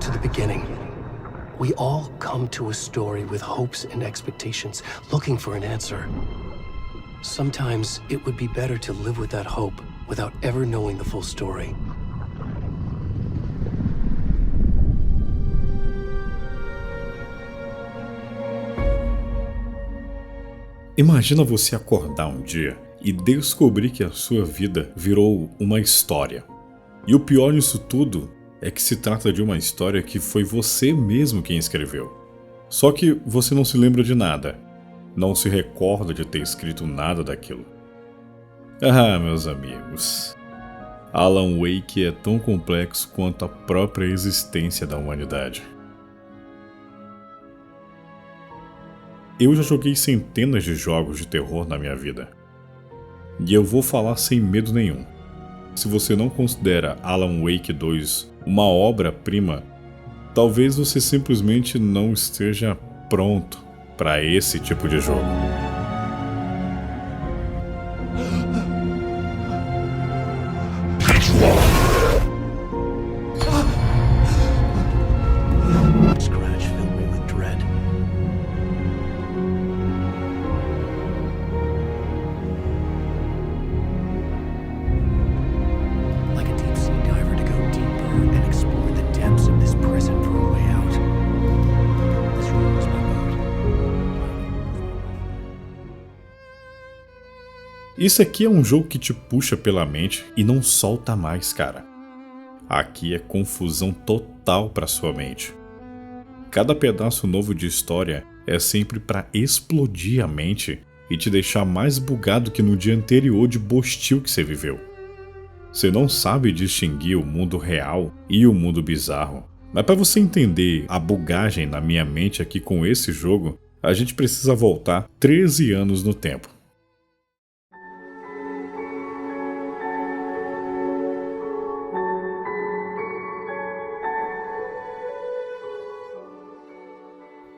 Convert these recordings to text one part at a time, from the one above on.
to the beginning. We all come to a story with hopes and expectations, looking for an answer. Sometimes it would be better to live with that hope without ever knowing the full story. Imagina você acordar um dia e descobrir que a sua vida virou uma história. E o pior nisso tudo é que se trata de uma história que foi você mesmo quem escreveu. Só que você não se lembra de nada. Não se recorda de ter escrito nada daquilo. Ah, meus amigos. Alan Wake é tão complexo quanto a própria existência da humanidade. Eu já joguei centenas de jogos de terror na minha vida. E eu vou falar sem medo nenhum. Se você não considera Alan Wake 2 uma obra-prima, talvez você simplesmente não esteja pronto para esse tipo de jogo. Scratch filled me with dread. Like a deep sea diver to go deeper and explore the depths of this prison for a way out. This room is my boat. Isso aqui é um jogo que te puxa pela mente e não solta mais, cara. Aqui é confusão total para sua mente. Cada pedaço novo de história é sempre para explodir a mente e te deixar mais bugado que no dia anterior de bostil que você viveu. Você não sabe distinguir o mundo real e o mundo bizarro. Mas para você entender a bugagem na minha mente aqui com esse jogo, a gente precisa voltar 13 anos no tempo.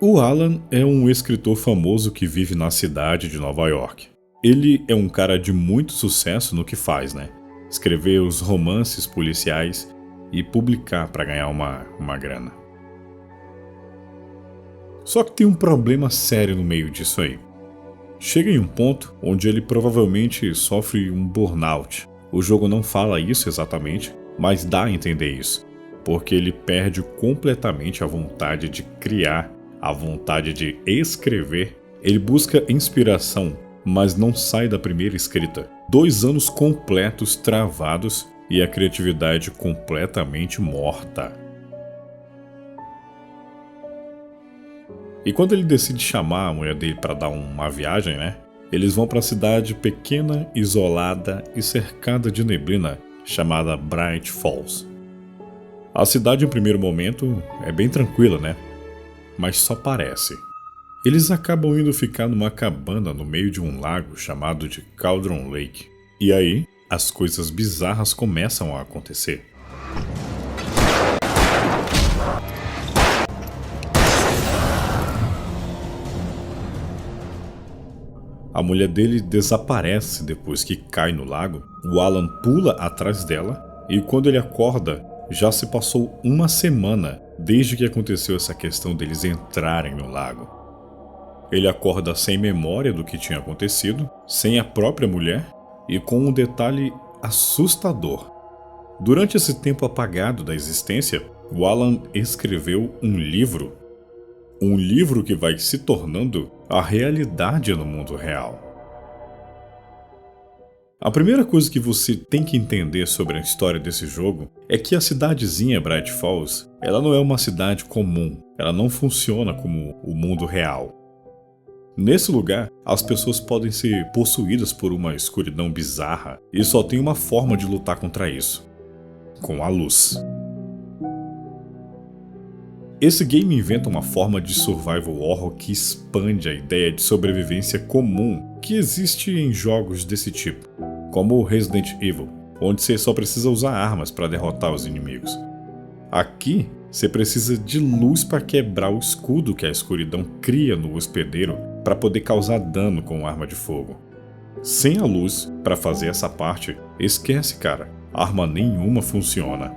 O Alan é um escritor famoso que vive na cidade de Nova York. Ele é um cara de muito sucesso no que faz, né? Escrever os romances policiais e publicar para ganhar uma grana. Só que tem um problema sério no meio disso aí. Chega em um ponto onde ele provavelmente sofre um burnout. O jogo não fala isso exatamente, mas dá a entender isso, porque ele perde completamente a vontade de criar, a vontade de escrever. Ele busca inspiração, mas não sai da primeira escrita. 2 anos completos travados e a criatividade completamente morta. E quando ele decide chamar a mulher dele para dar uma viagem, né? Eles vão para a cidade pequena, isolada e cercada de neblina, chamada Bright Falls. A cidade, em primeiro momento, é bem tranquila, né? Mas só parece. Eles acabam indo ficar numa cabana no meio de um lago chamado de Cauldron Lake. E aí, as coisas bizarras começam a acontecer. A mulher dele desaparece depois que cai no lago. O Alan pula atrás dela e quando ele acorda, já se passou 1 semana desde que aconteceu essa questão deles entrarem no lago. Ele acorda sem memória do que tinha acontecido, sem a própria mulher e com um detalhe assustador. Durante esse tempo apagado da existência, o Alan escreveu um livro. Um livro que vai se tornando a realidade no mundo real. A primeira coisa que você tem que entender sobre a história desse jogo é que a cidadezinha Bright Falls, ela não é uma cidade comum, ela não funciona como o mundo real. Nesse lugar, as pessoas podem ser possuídas por uma escuridão bizarra e só tem uma forma de lutar contra isso: com a luz. Esse game inventa uma forma de survival horror que expande a ideia de sobrevivência comum que existe em jogos desse tipo, como o Resident Evil, onde você só precisa usar armas para derrotar os inimigos. Aqui, você precisa de luz para quebrar o escudo que a escuridão cria no hospedeiro para poder causar dano com arma de fogo. Sem a luz, para fazer essa parte, esquece, cara, arma nenhuma funciona.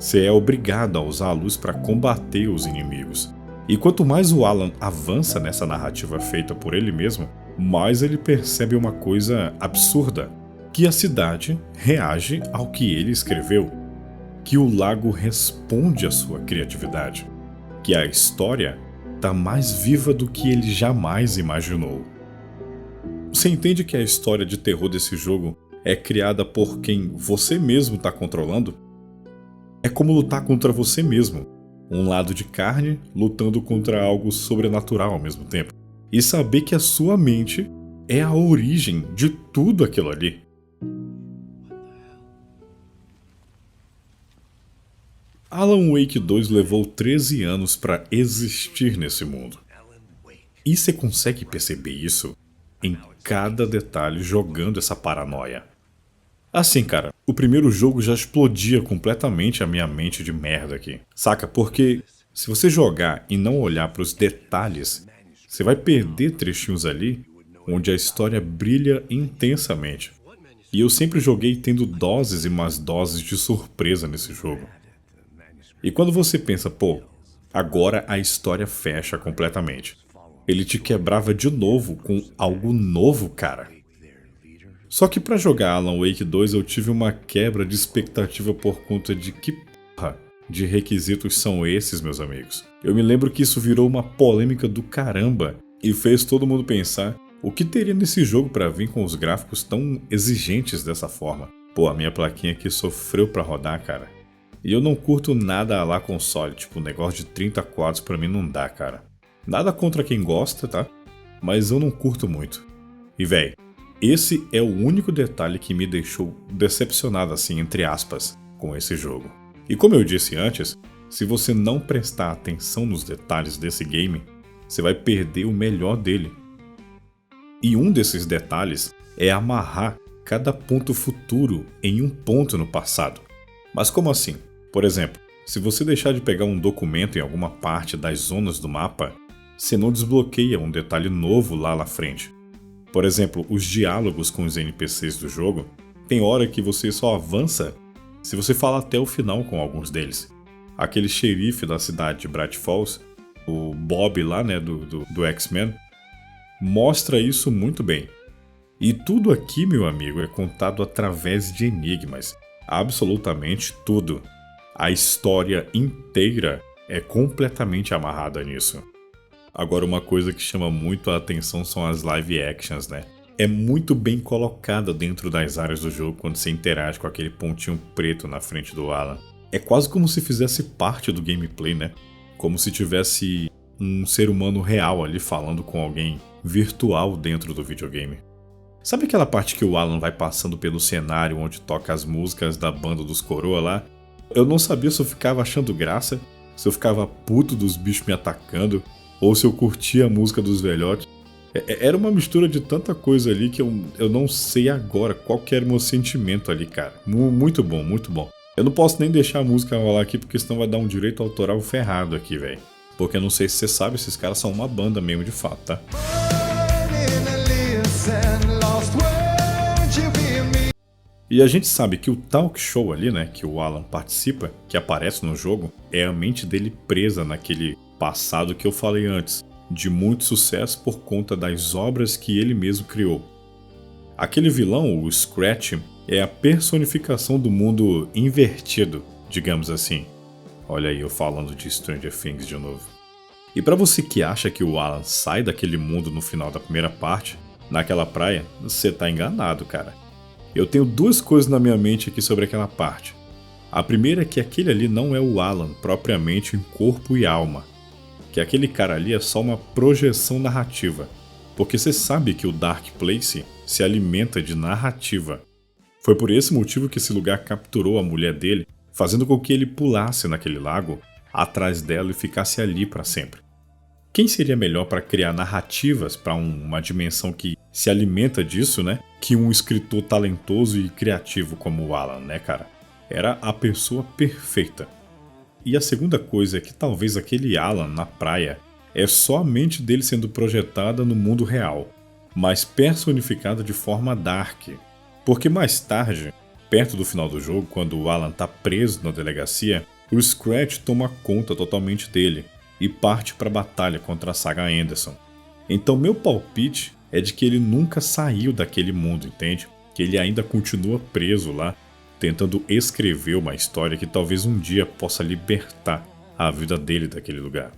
você é obrigado a usar a luz para combater os inimigos. E quanto mais o Alan avança nessa narrativa feita por ele mesmo, mais ele percebe uma coisa absurda: que a cidade reage ao que ele escreveu, que o lago responde à sua criatividade, que a história está mais viva do que ele jamais imaginou. Você entende que a história de terror desse jogo é criada por quem você mesmo está controlando? É como lutar contra você mesmo, um lado de carne lutando contra algo sobrenatural ao mesmo tempo, e saber que a sua mente é a origem de tudo aquilo ali. Alan Wake 2 levou 13 anos para existir nesse mundo. E você consegue perceber isso em cada detalhe jogando essa paranoia. Assim, cara, o primeiro jogo já explodia completamente a minha mente de merda aqui. Saca? Porque se você jogar e não olhar para os detalhes, você vai perder trechinhos ali onde a história brilha intensamente. E eu sempre joguei tendo doses e mais doses de surpresa nesse jogo. E quando você pensa, pô, agora a história fecha completamente, ele te quebrava de novo com algo novo, cara. Só que pra jogar Alan Wake 2 eu tive uma quebra de expectativa por conta de que porra de requisitos são esses, meus amigos. Eu me lembro que isso virou uma polêmica do caramba e fez todo mundo pensar o que teria nesse jogo pra vir com os gráficos tão exigentes dessa forma. Pô, a minha plaquinha aqui sofreu pra rodar, cara. E eu não curto nada a lá console, tipo, um negócio de 30 quadros pra mim não dá, cara. Nada contra quem gosta, tá? Mas eu não curto muito. E véi, esse é o único detalhe que me deixou decepcionado assim, entre aspas, com esse jogo. E como eu disse antes, se você não prestar atenção nos detalhes desse game, você vai perder o melhor dele. E um desses detalhes é amarrar cada ponto futuro em um ponto no passado. Mas como assim? Por exemplo, se você deixar de pegar um documento em alguma parte das zonas do mapa, você não desbloqueia um detalhe novo lá na frente. Por exemplo, os diálogos com os NPCs do jogo, tem hora que você só avança se você fala até o final com alguns deles. Aquele xerife da cidade de Bright Falls, o Bob lá, né, do X-Men, mostra isso muito bem. E tudo aqui, meu amigo, é contado através de enigmas. Absolutamente tudo. A história inteira é completamente amarrada nisso. Agora, uma coisa que chama muito a atenção são as live actions, né? É muito bem colocada dentro das áreas do jogo quando você interage com aquele pontinho preto na frente do Alan. É quase como se fizesse parte do gameplay, né? Como se tivesse um ser humano real ali falando com alguém virtual dentro do videogame. Sabe aquela parte que o Alan vai passando pelo cenário onde toca as músicas da banda dos coroa lá? Eu não sabia se eu ficava achando graça, se eu ficava puto dos bichos me atacando, ou se eu curtia a música dos velhotes. Era uma mistura de tanta coisa ali que eu não sei agora qual que era o meu sentimento ali, cara. Muito bom, muito bom. Eu não posso nem deixar a música rolar aqui, porque senão vai dar um direito autoral ferrado aqui, velho. Porque eu não sei se você sabe, esses caras são uma banda mesmo de fato, tá? E a gente sabe que o talk show ali, né, que o Alan participa, que aparece no jogo, é a mente dele presa naquele passado que eu falei antes, de muito sucesso por conta das obras que ele mesmo criou. Aquele vilão, o Scratch, é a personificação do mundo invertido, digamos assim. Olha aí eu falando de Stranger Things de novo. E pra você que acha que o Alan sai daquele mundo no final da primeira parte, naquela praia, você tá enganado, cara. Eu tenho duas coisas na minha mente aqui sobre aquela parte. A primeira é que aquele ali não é o Alan propriamente em corpo e alma. Que aquele cara ali é só uma projeção narrativa. Porque você sabe que o Dark Place se alimenta de narrativa. Foi por esse motivo que esse lugar capturou a mulher dele, fazendo com que ele pulasse naquele lago, atrás dela e ficasse ali para sempre. Quem seria melhor para criar narrativas para uma dimensão que se alimenta disso, né? Que um escritor talentoso e criativo como o Alan, né, cara? Era a pessoa perfeita. E a segunda coisa é que talvez aquele Alan na praia é só a mente dele sendo projetada no mundo real, mas personificada de forma dark. Porque mais tarde, perto do final do jogo, quando o Alan tá preso na delegacia, o Scratch toma conta totalmente dele e parte para a batalha contra a saga Anderson. Então meu palpite é de que ele nunca saiu daquele mundo, entende? Que ele ainda continua preso lá, tentando escrever uma história que talvez um dia possa libertar a vida dele daquele lugar.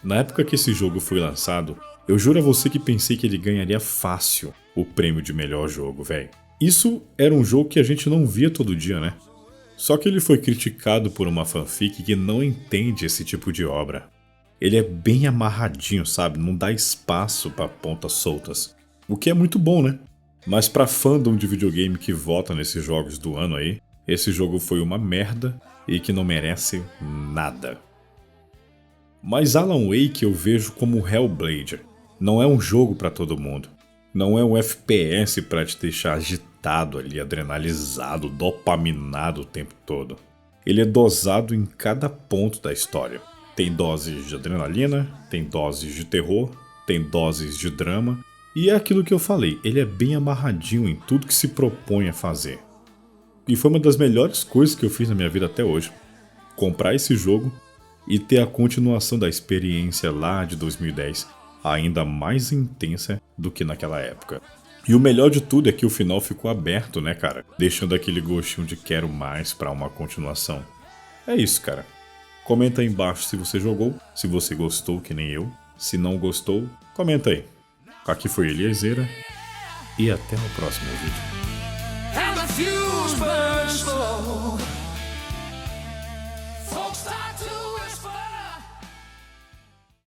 Na época que esse jogo foi lançado, eu juro a você que pensei que ele ganharia fácil o prêmio de melhor jogo, velho. Isso era um jogo que a gente não via todo dia, né? Só que ele foi criticado por uma fanfic que não entende esse tipo de obra. Ele é bem amarradinho, sabe? Não dá espaço para pontas soltas. O que é muito bom, né? Mas pra fandom de videogame que vota nesses jogos do ano aí, esse jogo foi uma merda e que não merece nada. Mas Alan Wake eu vejo como Hellblade. Não é um jogo pra todo mundo. Não é um FPS pra te deixar agitado ali, adrenalizado, dopaminado o tempo todo. Ele é dosado em cada ponto da história. Tem doses de adrenalina, tem doses de terror, tem doses de drama. E é aquilo que eu falei, ele é bem amarradinho em tudo que se propõe a fazer. E foi uma das melhores coisas que eu fiz na minha vida até hoje. Comprar esse jogo e ter a continuação da experiência lá de 2010, ainda mais intensa do que naquela época. E o melhor de tudo é que o final ficou aberto, né, cara? Deixando aquele gostinho de quero mais pra uma continuação. É isso, cara. Comenta aí embaixo se você jogou, se você gostou que nem eu. Se não gostou, comenta aí. Aqui foi Eliezeira e até o próximo vídeo.